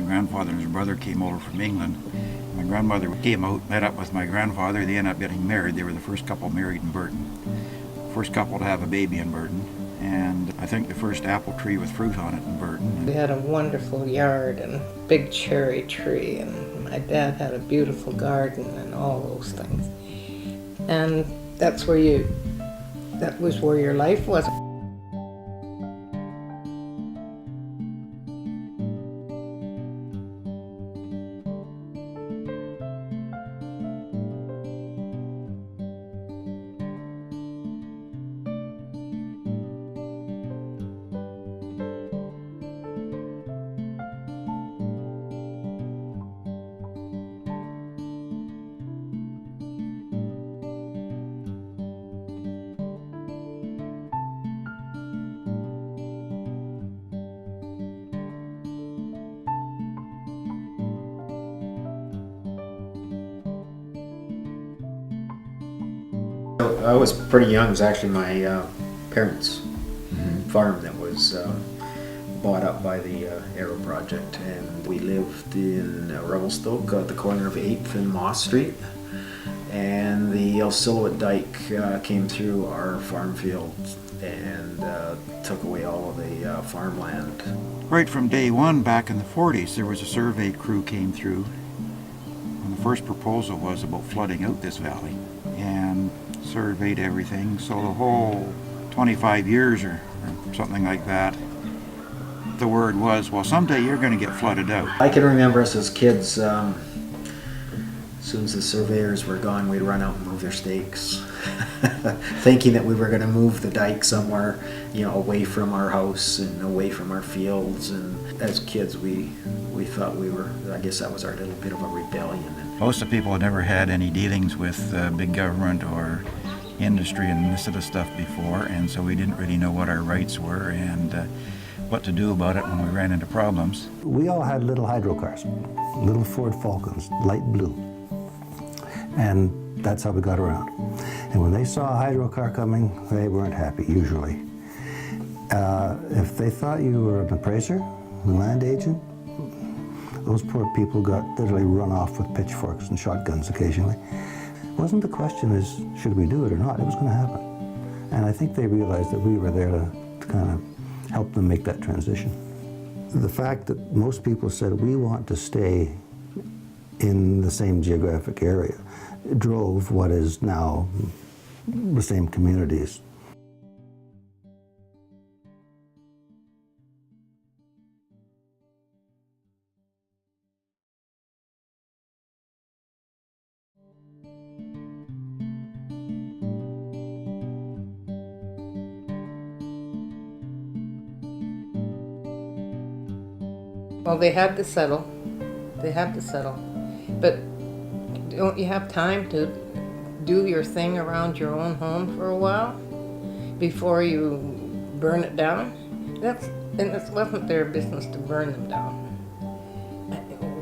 grandfather and his brother came over from England. My grandmother came out, met up with my grandfather. They ended up getting married. They were the first couple married in Burton. First couple to have a baby in Burton. And I think the first apple tree with fruit on it in Burton. We had a wonderful yard and big cherry tree, and my dad had a beautiful garden and all those things. And that was where your life was. I was pretty young. It was actually my parents' farm that was bought up by the Arrow Project, and we lived in Revelstoke at the corner of 8th and Moss Street, and the Silhouette Dike came through our farm field and took away all of the farmland. Right from day one back in the 40s, there was a survey crew came through, and the first proposal was about flooding out this valley, and surveyed everything. So the whole 25 years or something like that, the word was, well, someday you're going to get flooded out. I can remember us as kids, as soon as the surveyors were gone, we'd run out and move their stakes, thinking that we were going to move the dike somewhere, away from our house and away from our fields. And as kids, we thought we were, I guess that was our little bit of a rebellion. Most of the people had never had any dealings with big government or industry and this sort of stuff before, and so we didn't really know what our rights were and what to do about it when we ran into problems. We all had little hydro cars, little Ford Falcons, light blue, and that's how we got around. And when they saw a hydro car coming, they weren't happy, usually. If they thought you were an appraiser, a land agent, those poor people got literally run off with pitchforks and shotguns occasionally. It wasn't the question is, should we do it or not? It was going to happen. And I think they realized that we were there to kind of help them make that transition. The fact that most people said, we want to stay in the same geographic area, drove what is now the same communities. Well, they had to settle. But don't you have time to do your thing around your own home for a while before you burn it down? And it wasn't their business to burn them down.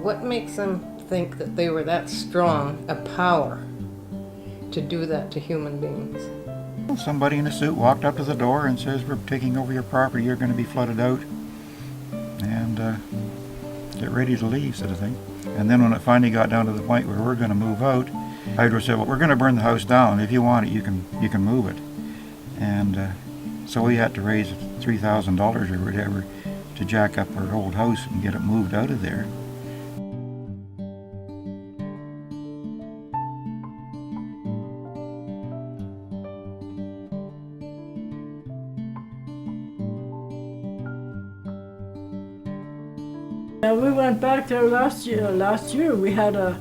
What makes them think that they were that strong a power to do that to human beings? Somebody in a suit walked up to the door and says, we're taking over your property, you're going to be flooded out, and get ready to leave, sort of thing. And then when it finally got down to the point where we're going to move out, Hydro said, well, we're going to burn the house down. If you want it, you can move it. And so we had to raise $3,000 or whatever to jack up our old house and get it moved out of there. We went back there last year. Last year we had a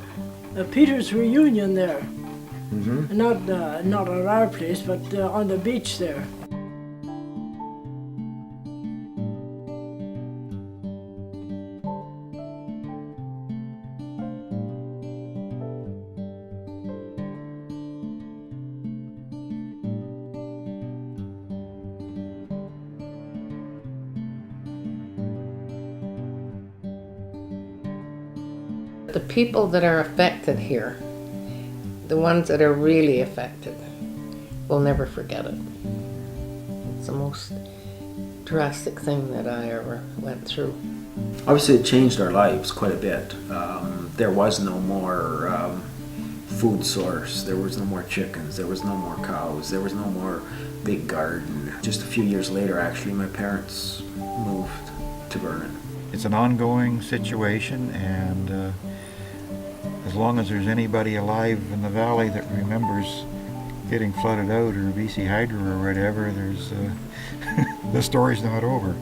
Peter's reunion there. Mm-hmm. Not at our place, but on the beach there. The people that are affected here, the ones that are really affected, will never forget it. It's the most drastic thing that I ever went through. Obviously, it changed our lives quite a bit. There was no more food source. There was no more chickens. There was no more cows. There was no more big garden. Just a few years later, actually, my parents moved to Vernon. It's an ongoing situation, and as long as there's anybody alive in the valley that remembers getting flooded out or BC Hydro or whatever, there's the story's not over.